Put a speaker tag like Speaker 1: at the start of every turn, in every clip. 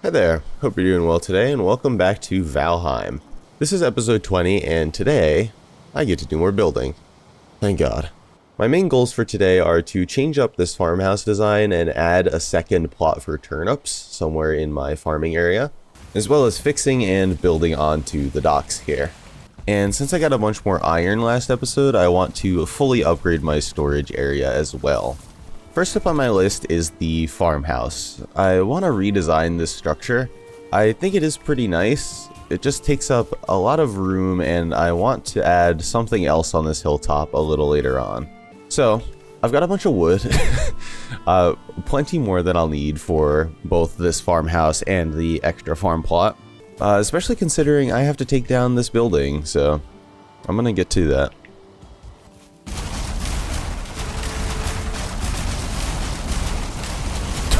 Speaker 1: Hi there, hope you're doing well today, and welcome back to Valheim. This is episode 20, and today, I get to do more building. Thank God. My main goals for today are to change up this farmhouse design and add a second plot for turnips somewhere in my farming area, as well as fixing and building onto the docks here. And since I got a bunch more iron last episode, I want to fully upgrade my storage area as well. First up on my list is the farmhouse. I want to redesign this structure. I think it is pretty nice. It just takes up a lot of room, and I want to add something else on this hilltop a little later on. So, I've got a bunch of wood. Plenty more than I'll need for both this farmhouse and the extra farm plot. Especially considering I have to take down this building, so I'm gonna get to that.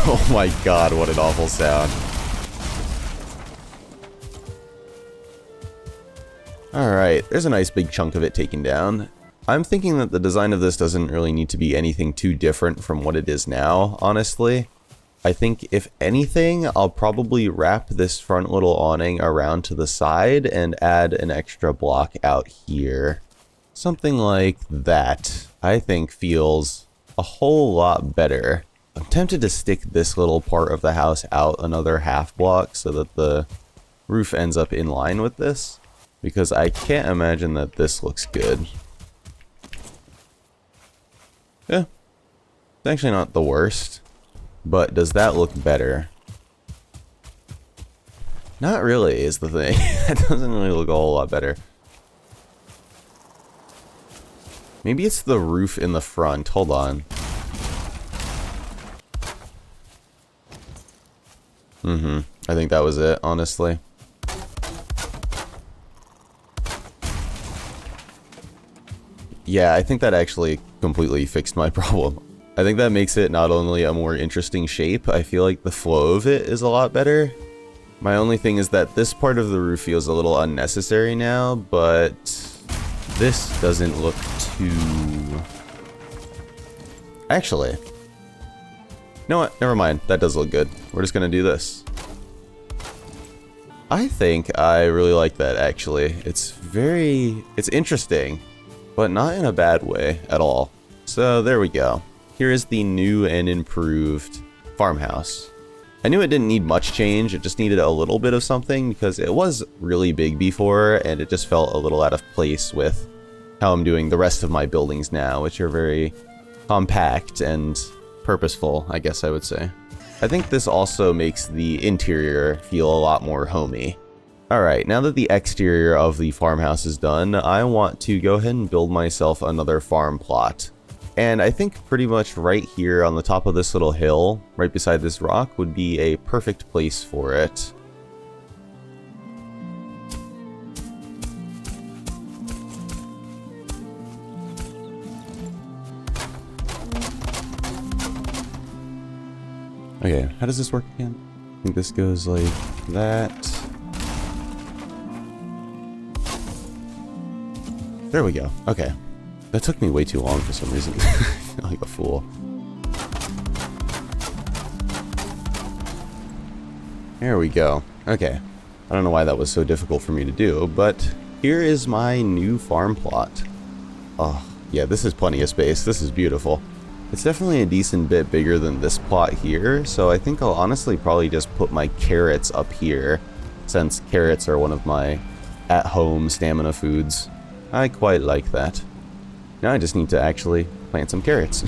Speaker 1: Oh my god, what an awful sound. Alright, there's a nice big chunk of it taken down. I'm thinking that the design of this doesn't really need to be anything too different from what it is now, honestly. I think if anything, I'll probably wrap this front little awning around to the side and add an extra block out here. Something like that, I think feels a whole lot better. I'm tempted to stick this little part of the house out another half block so that the roof ends up in line with this, because I can't imagine that this looks good. Yeah, it's actually not the worst, but does that look better? Not really is the thing. That doesn't really look a whole lot better. Maybe it's the roof in the front. Hold on. I think that was it, honestly. Yeah, I think that actually completely fixed my problem. I think that makes it not only a more interesting shape, I feel like the flow of it is a lot better. My only thing is that this part of the roof feels a little unnecessary now, but this doesn't look too... Actually, you know what? Never mind. That does look good. We're just gonna do this. I think I really like that, actually. It's interesting, but not in a bad way at all. So there we go. Here is the new and improved farmhouse. I knew it didn't need much change, it just needed a little bit of something because it was really big before and it just felt a little out of place with how I'm doing the rest of my buildings now, which are very compact and purposeful, I guess I would say. I think this also makes the interior feel a lot more homey. Alright, now that the exterior of the farmhouse is done, I want to go ahead and build myself another farm plot. And I think pretty much right here on the top of this little hill, right beside this rock, would be a perfect place for it. Okay, how does this work again? I think this goes like that. There we go. Okay. That took me way too long for some reason. I feel like a fool. There we go. Okay. I don't know why that was so difficult for me to do, but here is my new farm plot. Oh, yeah, this is plenty of space. This is beautiful. It's definitely a decent bit bigger than this plot here, so I think I'll honestly probably just put my carrots up here, since carrots are one of my at-home stamina foods. I quite like that. Now I just need to actually plant some carrots.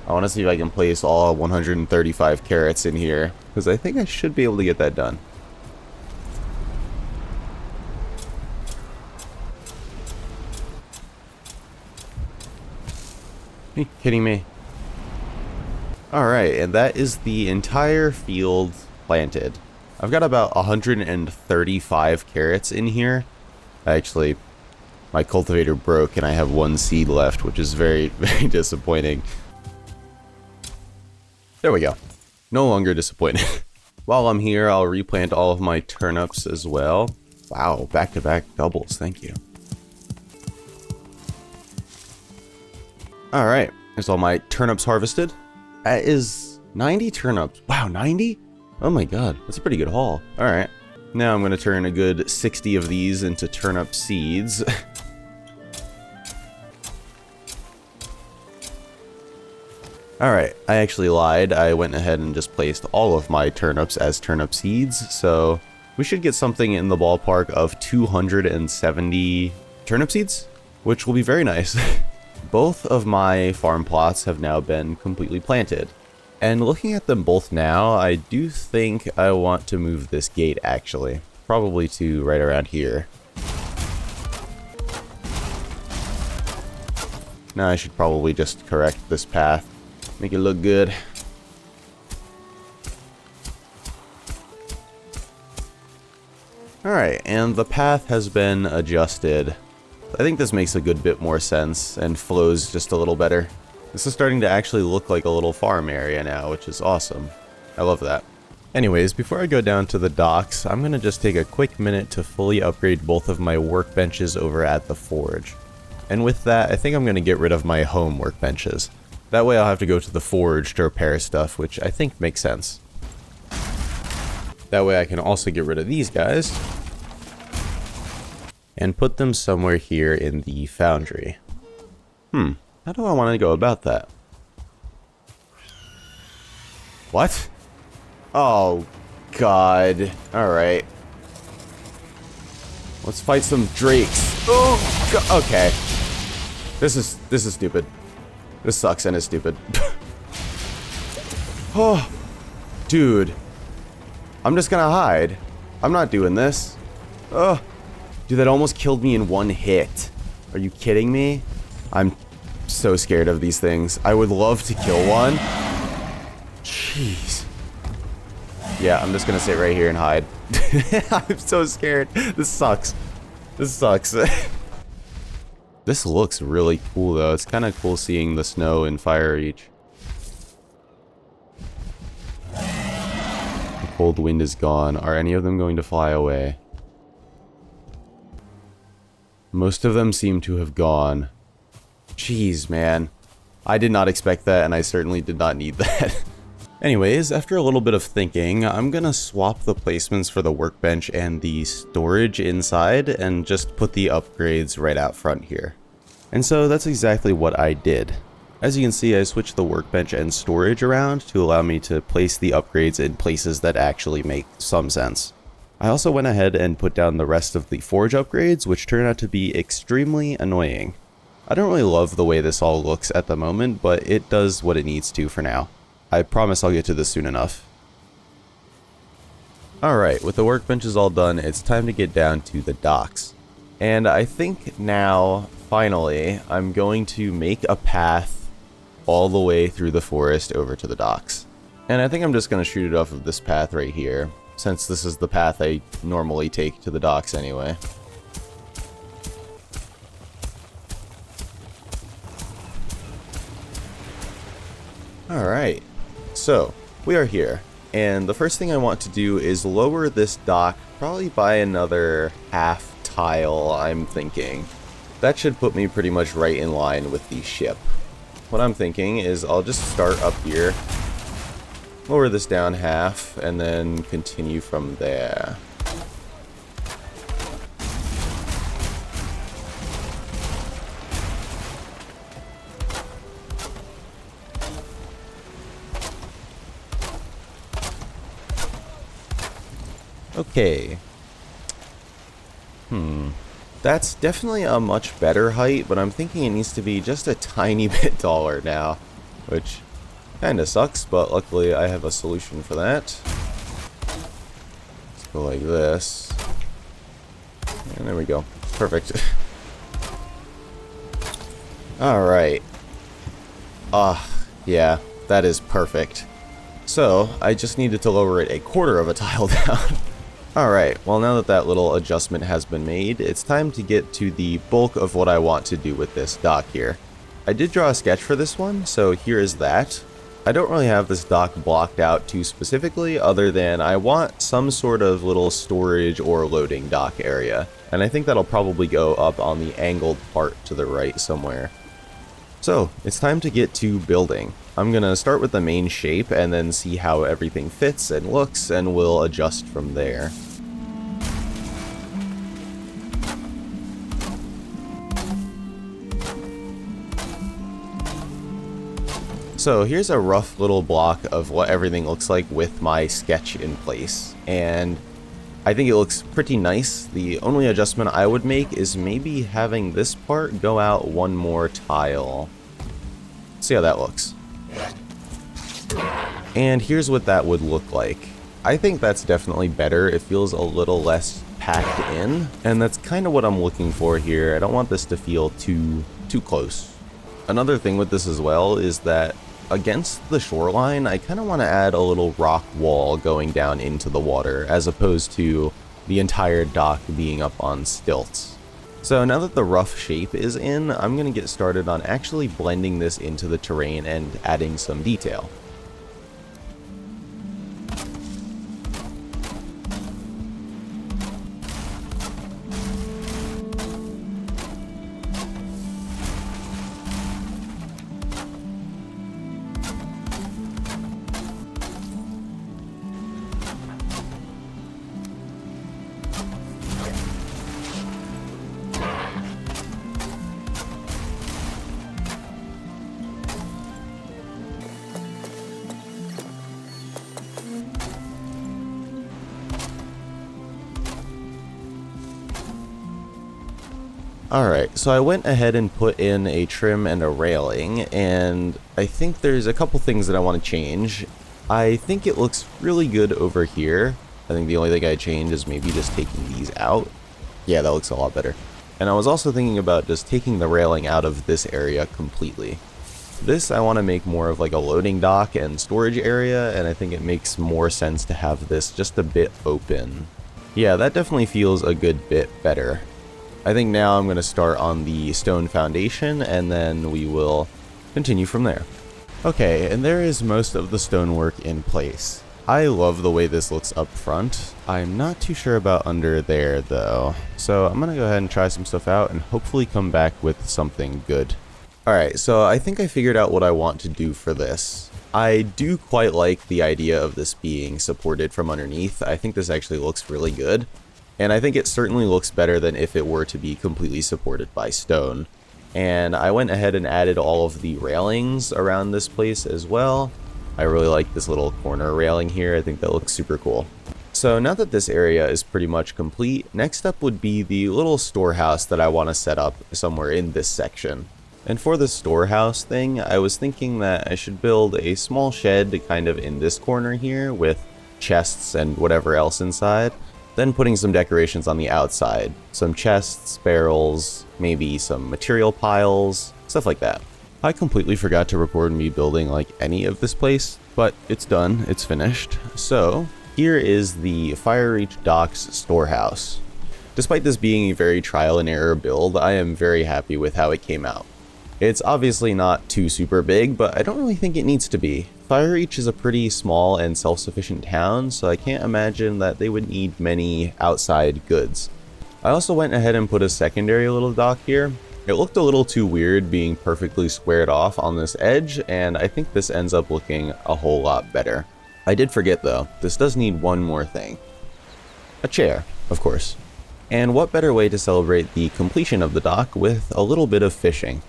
Speaker 1: I want to see if I can place all 135 carrots in here, because I think I should be able to get that done. Are you kidding me? Alright, and that is the entire field planted. I've got about 135 carrots in here. Actually, my cultivator broke and I have one seed left, which is very, very disappointing. There we go. No longer disappointed. While I'm here, I'll replant all of my turnips as well. Wow, back-to-back doubles, thank you. Alright, there's all my turnips harvested. That is 90 turnips. Wow, 90? Oh my god, that's a pretty good haul. Alright. Now I'm going to turn a good 60 of these into turnip seeds. Alright, I actually lied. I went ahead and just placed all of my turnips as turnip seeds, so we should get something in the ballpark of 270 turnip seeds, which will be very nice. Both of my farm plots have now been completely planted. And looking at them both now, I do think I want to move this gate actually. Probably to right around here. Now I should probably just correct this path. Make it look good. Alright, and the path has been adjusted. I think this makes a good bit more sense and flows just a little better. This is starting to actually look like a little farm area now, which is awesome. I love that. Anyways, before I go down to the docks, I'm going to just take a quick minute to fully upgrade both of my workbenches over at the forge. And with that, I think I'm going to get rid of my home workbenches. That way I'll have to go to the forge to repair stuff, which I think makes sense. That way I can also get rid of these guys and put them somewhere here in the foundry. How do I want to go about that? What? Oh, God. Alright. Let's fight some drakes. Oh, God. Okay. This is stupid. This sucks and is stupid. Oh, dude. I'm just gonna hide. I'm not doing this. Oh, dude, that almost killed me in one hit. Are you kidding me? I'm so scared of these things. I would love to kill one. Jeez. Yeah, I'm just gonna sit right here and hide. I'm so scared. This sucks. This sucks. This looks really cool, though. It's kind of cool seeing the snow in Firereach. The cold wind is gone. Are any of them going to fly away? Most of them seem to have gone. Jeez, man. I did not expect that, and I certainly did not need that. Anyways, after a little bit of thinking, I'm gonna swap the placements for the workbench and the storage inside and just put the upgrades right out front here. And so that's exactly what I did. As you can see, I switched the workbench and storage around to allow me to place the upgrades in places that actually make some sense. I also went ahead and put down the rest of the forge upgrades, which turned out to be extremely annoying. I don't really love the way this all looks at the moment, but it does what it needs to for now. I promise I'll get to this soon enough. Alright, with the workbenches all done, it's time to get down to the docks. And I think now, finally, I'm going to make a path all the way through the forest over to the docks. And I think I'm just going to shoot it off of this path right here, since this is the path I normally take to the docks anyway. Alright. So, we are here, and the first thing I want to do is lower this dock probably by another half tile, I'm thinking. That should put me pretty much right in line with the ship. What I'm thinking is I'll just start up here, lower this down half, and then continue from there. Okay. That's definitely a much better height, but I'm thinking it needs to be just a tiny bit taller now, which kinda sucks, but luckily I have a solution for that. Let's go like this. And there we go. Perfect. Alright. Yeah, that is perfect. So, I just needed to lower it a quarter of a tile down. Alright, well now that that little adjustment has been made, it's time to get to the bulk of what I want to do with this dock here. I did draw a sketch for this one, so here is that. I don't really have this dock blocked out too specifically, other than I want some sort of little storage or loading dock area. And I think that'll probably go up on the angled part to the right somewhere. So, it's time to get to building. I'm gonna start with the main shape and then see how everything fits and looks, and we'll adjust from there. So here's a rough little block of what everything looks like with my sketch in place, and I think it looks pretty nice. The only adjustment I would make is maybe having this part go out one more tile. See how that looks. And here's what that would look like. I think that's definitely better. It feels a little less packed in, and that's kind of what I'm looking for here. I don't want this to feel too close. Another thing with this as well is that against the shoreline, I kind of want to add a little rock wall going down into the water, as opposed to the entire dock being up on stilts. So now that the rough shape is in, I'm going to get started on actually blending this into the terrain and adding some detail. Alright, so I went ahead and put in a trim and a railing, and I think there's a couple things that I want to change. I think it looks really good over here. I think the only thing I'd change is maybe just taking these out. Yeah, that looks a lot better. And I was also thinking about just taking the railing out of this area completely. This I want to make more of like a loading dock and storage area, and I think it makes more sense to have this just a bit open. Yeah, that definitely feels a good bit better. I think now I'm going to start on the stone foundation, and then we will continue from there. Okay, and there is most of the stonework in place. I love the way this looks up front. I'm not too sure about under there though. So I'm going to go ahead and try some stuff out and hopefully come back with something good. Alright, so I think I figured out what I want to do for this. I do quite like the idea of this being supported from underneath. I think this actually looks really good. And I think it certainly looks better than if it were to be completely supported by stone. And I went ahead and added all of the railings around this place as well. I really like this little corner railing here. I think that looks super cool. So now that this area is pretty much complete, next up would be the little storehouse that I want to set up somewhere in this section. And for the storehouse thing, I was thinking that I should build a small shed kind of in this corner here with chests and whatever else inside. Then putting some decorations on the outside. Some chests, barrels, maybe some material piles, stuff like that. I completely forgot to record me building like any of this place, but it's done, it's finished. So here is the Firereach Docks storehouse. Despite this being a very trial and error build, I am very happy with how it came out. It's obviously not too super big, but I don't really think it needs to be. Firereach is a pretty small and self-sufficient town, so I can't imagine that they would need many outside goods. I also went ahead and put a secondary little dock here. It looked a little too weird being perfectly squared off on this edge, and I think this ends up looking a whole lot better. I did forget though, this does need one more thing. A chair, of course. And what better way to celebrate the completion of the dock with a little bit of fishing.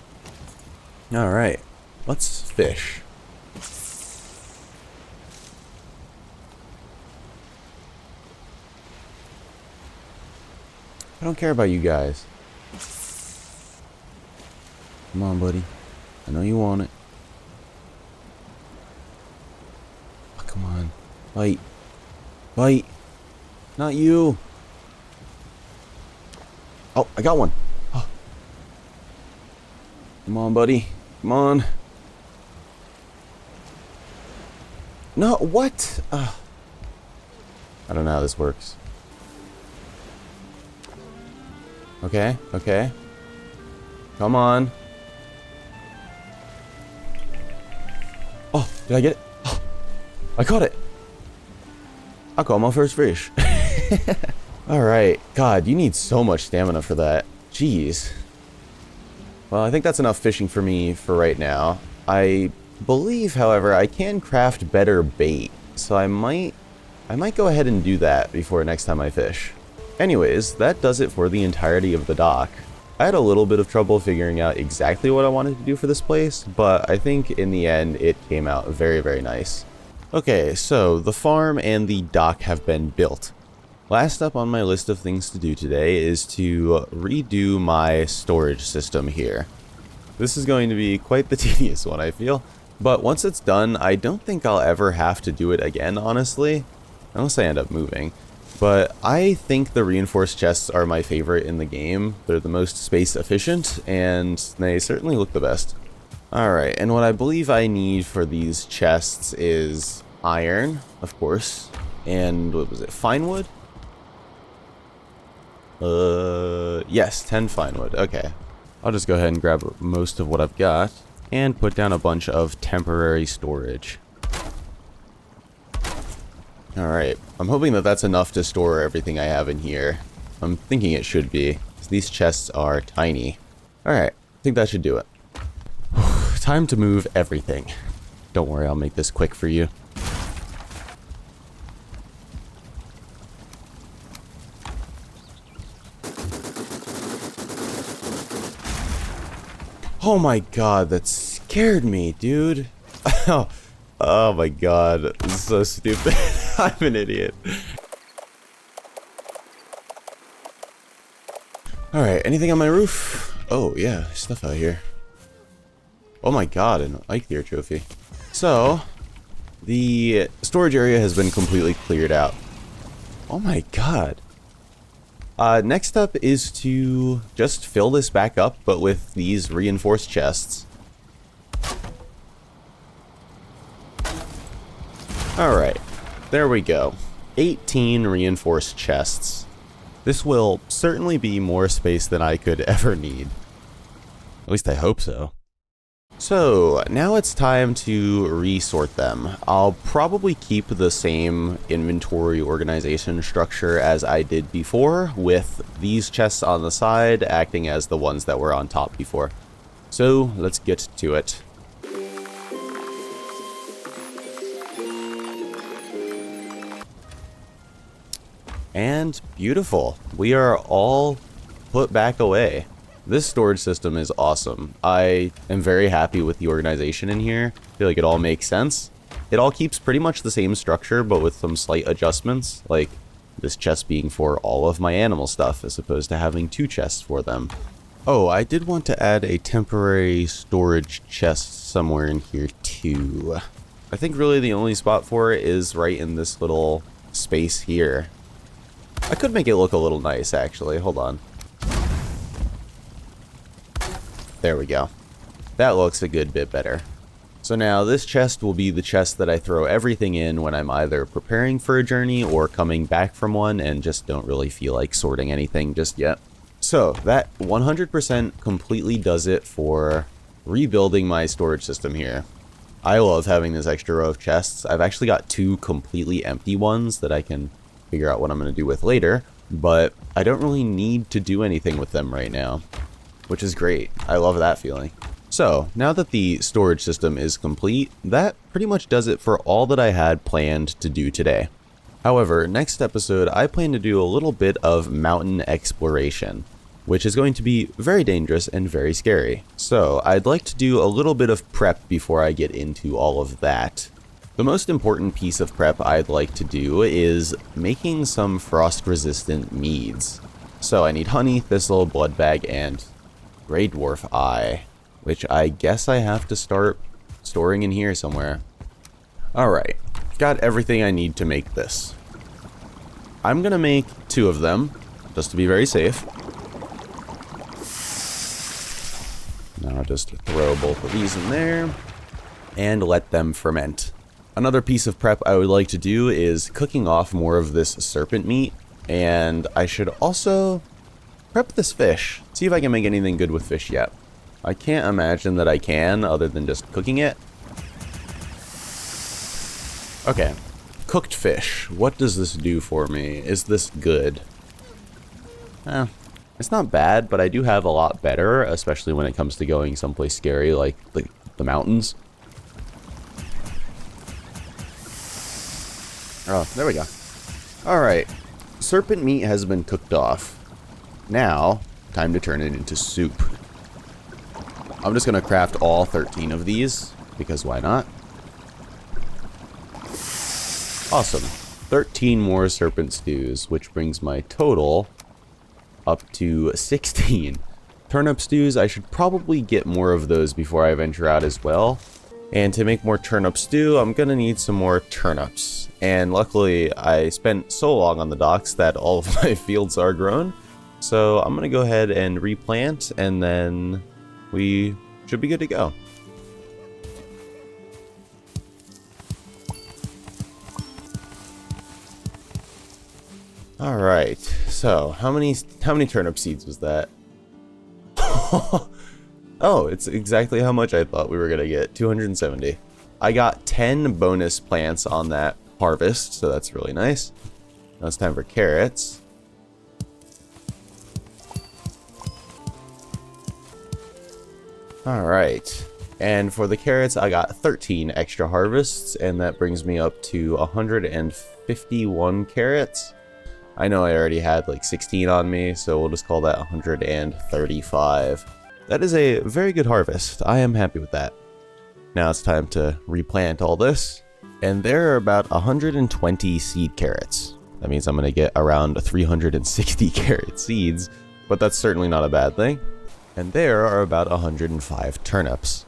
Speaker 1: Alright, let's fish. I don't care about you guys. Come on, buddy. I know you want it. Oh, come on. Bite. Bite. Not you. Oh, I got one. Oh. Come on, buddy. Come on. No, what? I don't know how this works. Okay, okay. Come on. Oh, did I get it? Oh, I caught it. I caught my first fish. Alright. God, you need so much stamina for that. Jeez. Well, I think that's enough fishing for me for right now. I believe, however, I can craft better bait, so I might go ahead and do that before next time I fish. Anyways, that does it for the entirety of the dock. I had a little bit of trouble figuring out exactly what I wanted to do for this place, but I think in the end it came out very, very nice. Okay, so the farm and the dock have been built. Last up on my list of things to do today is to redo my storage system here. This is going to be quite the tedious one, I feel, but once it's done, I don't think I'll ever have to do it again, honestly, unless I end up moving. But I think the reinforced chests are my favorite in the game. They're the most space efficient, and they certainly look the best. Alright, and what I believe I need for these chests is iron, of course, and what was it, fine wood? Yes, 10 fine wood. Okay. I'll just go ahead and grab most of what I've got and put down a bunch of temporary storage. Alright, I'm hoping that that's enough to store everything I have in here. I'm thinking it should be, because these chests are tiny. Alright, I think that should do it. Time to move everything. Don't worry, I'll make this quick for you. Oh my god, that scared me, dude. Oh my god, this is so stupid. I'm an idiot. Alright, anything on my roof? Oh yeah, stuff out here. Oh my god, an Eikthyr trophy. So, the storage area has been completely cleared out. Oh my god. Next up is to just fill this back up, but with these reinforced chests. Alright, there we go. 18 reinforced chests. This will certainly be more space than I could ever need. At least I hope so. So, now it's time to resort them. I'll probably keep the same inventory organization structure as I did before, with these chests on the side acting as the ones that were on top before. So, let's get to it. And beautiful. We are all put back away. This storage system is awesome. I am very happy with the organization in here. I feel like it all makes sense. It all keeps pretty much the same structure, but with some slight adjustments, like this chest being for all of my animal stuff, as opposed to having 2 chests for them. Oh, I did want to add a temporary storage chest somewhere in here too. I think really the only spot for it is right in this little space here. I could make it look a little nice, actually. Hold on. There we go. That looks a good bit better. So now this chest will be the chest that I throw everything in when I'm either preparing for a journey or coming back from one and just don't really feel like sorting anything just yet. So that 100% completely does it for rebuilding my storage system here. I love having this extra row of chests. I've actually got 2 completely empty ones that I can figure out what I'm going to do with later, but I don't really need to do anything with them right now, which is great. I love that feeling. So, now that the storage system is complete, that pretty much does it for all that I had planned to do today. However, next episode, I plan to do a little bit of mountain exploration, which is going to be very dangerous and very scary. So, I'd like to do a little bit of prep before I get into all of that. The most important piece of prep I'd like to do is making some frost-resistant meads. So I need honey, thistle, blood bag, and Grey Dwarf Eye, which I guess I have to start storing in here somewhere. Alright, got everything I need to make this. I'm gonna make 2 of them, just to be very safe. Now I'll just throw both of these in there, and let them ferment. Another piece of prep I would like to do is cooking off more of this serpent meat, and I should also prep this fish. See if I can make anything good with fish yet. I can't imagine that I can, other than just cooking it. Okay, cooked fish. What does this do for me? Is this good? It's not bad, but I do have a lot better, especially when it comes to going someplace scary like the mountains. Oh, there we go. Alright, serpent meat has been cooked off. Now, time to turn it into soup. I'm just going to craft all 13 of these, because why not? Awesome. 13 more serpent stews, which brings my total up to 16. Turnip stews, I should probably get more of those before I venture out as well. And to make more turnip stew, I'm going to need some more turnips. And luckily, I spent so long on the docks that all of my fields are grown. So I'm going to go ahead and replant, and then we should be good to go. All right, so how many turnip seeds was that? Oh, it's exactly how much I thought we were gonna get, 270. I got 10 bonus plants on that harvest, so that's really nice. Now it's time for carrots. All right, and for the carrots, I got 13 extra harvests, and that brings me up to 151 carrots. I know I already had like 16 on me, so we'll just call that 135. That is a very good harvest. I am happy with that. Now it's time to replant all this. And there are about 120 seed carrots. That means I'm going to get around 360 carrot seeds, but that's certainly not a bad thing. And there are about 105 turnips.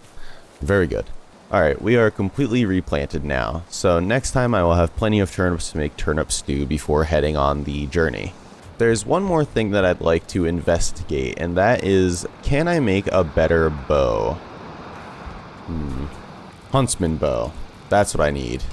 Speaker 1: Very good. Alright, we are completely replanted now, so next time I will have plenty of turnips to make turnip stew before heading on the journey. There's one more thing that I'd like to investigate, and that is, can I make a better bow? Huntsman bow. That's what I need.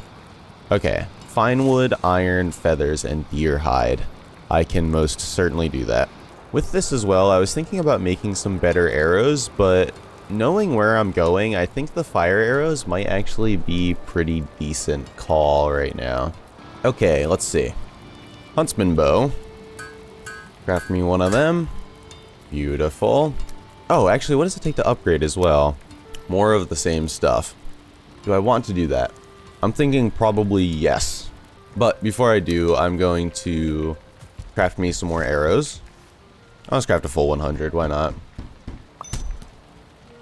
Speaker 1: Okay, fine wood, iron, feathers, and deer hide. I can most certainly do that. With this as well, I was thinking about making some better arrows, but knowing where I'm going, I think the fire arrows might actually be pretty decent call right now. Okay, let's see. Huntsman bow. Craft me one of them. Beautiful. Oh, actually, what does it take to upgrade as well? More of the same stuff. Do I want to do that? I'm thinking probably yes. But before I do, I'm going to craft me some more arrows. I'll just craft a full 100, why not?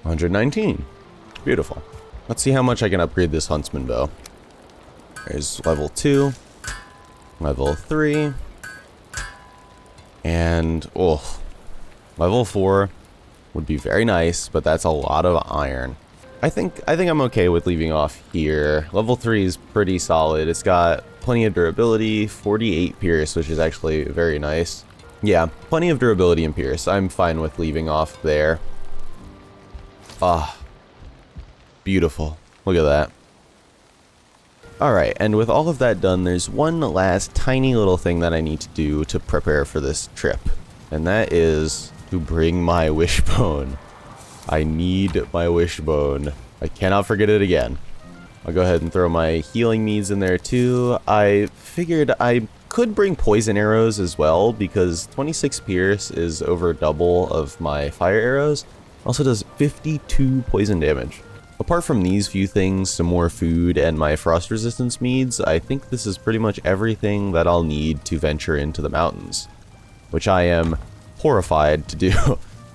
Speaker 1: 119. Beautiful. Let's see how much I can upgrade this huntsman bow. There's level 2, level 3, and level 4 would be very nice, but that's a lot of iron. I think I'm okay with leaving off here. Level 3 is pretty solid. It's got plenty of durability, 48 pierce, which is actually very nice. Yeah, plenty of durability and pierce. I'm fine with leaving off there. Ah, beautiful. Look at that. Alright, and with all of that done, there's one last tiny little thing that I need to do to prepare for this trip. And that is to bring my wishbone. I need my wishbone. I cannot forget it again. I'll go ahead and throw my healing meads in there too. I figured I could bring poison arrows as well, because 26 pierce is over double of my fire arrows. Also does 52 poison damage. Apart from these few things, some more food, and my frost resistance meads, I think this is pretty much everything that I'll need to venture into the mountains. Which I am horrified to do,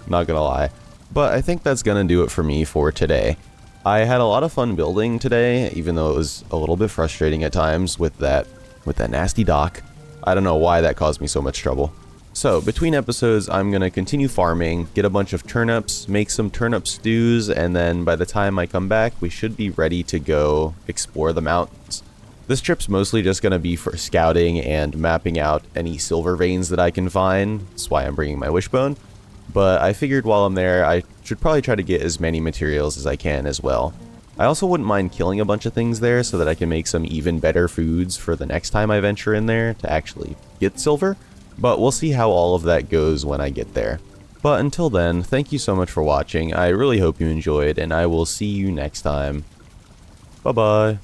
Speaker 1: not gonna lie. But I think that's gonna do it for me for today. I had a lot of fun building today, even though it was a little bit frustrating at times with that nasty dock. I don't know why that caused me so much trouble. So, between episodes, I'm going to continue farming, get a bunch of turnips, make some turnip stews, and then by the time I come back, we should be ready to go explore the mountains. This trip's mostly just going to be for scouting and mapping out any silver veins that I can find. That's why I'm bringing my wishbone. But I figured while I'm there, I should probably try to get as many materials as I can as well. I also wouldn't mind killing a bunch of things there so that I can make some even better foods for the next time I venture in there to actually get silver. But we'll see how all of that goes when I get there. But until then, thank you so much for watching. I really hope you enjoyed, and I will see you next time. Bye-bye.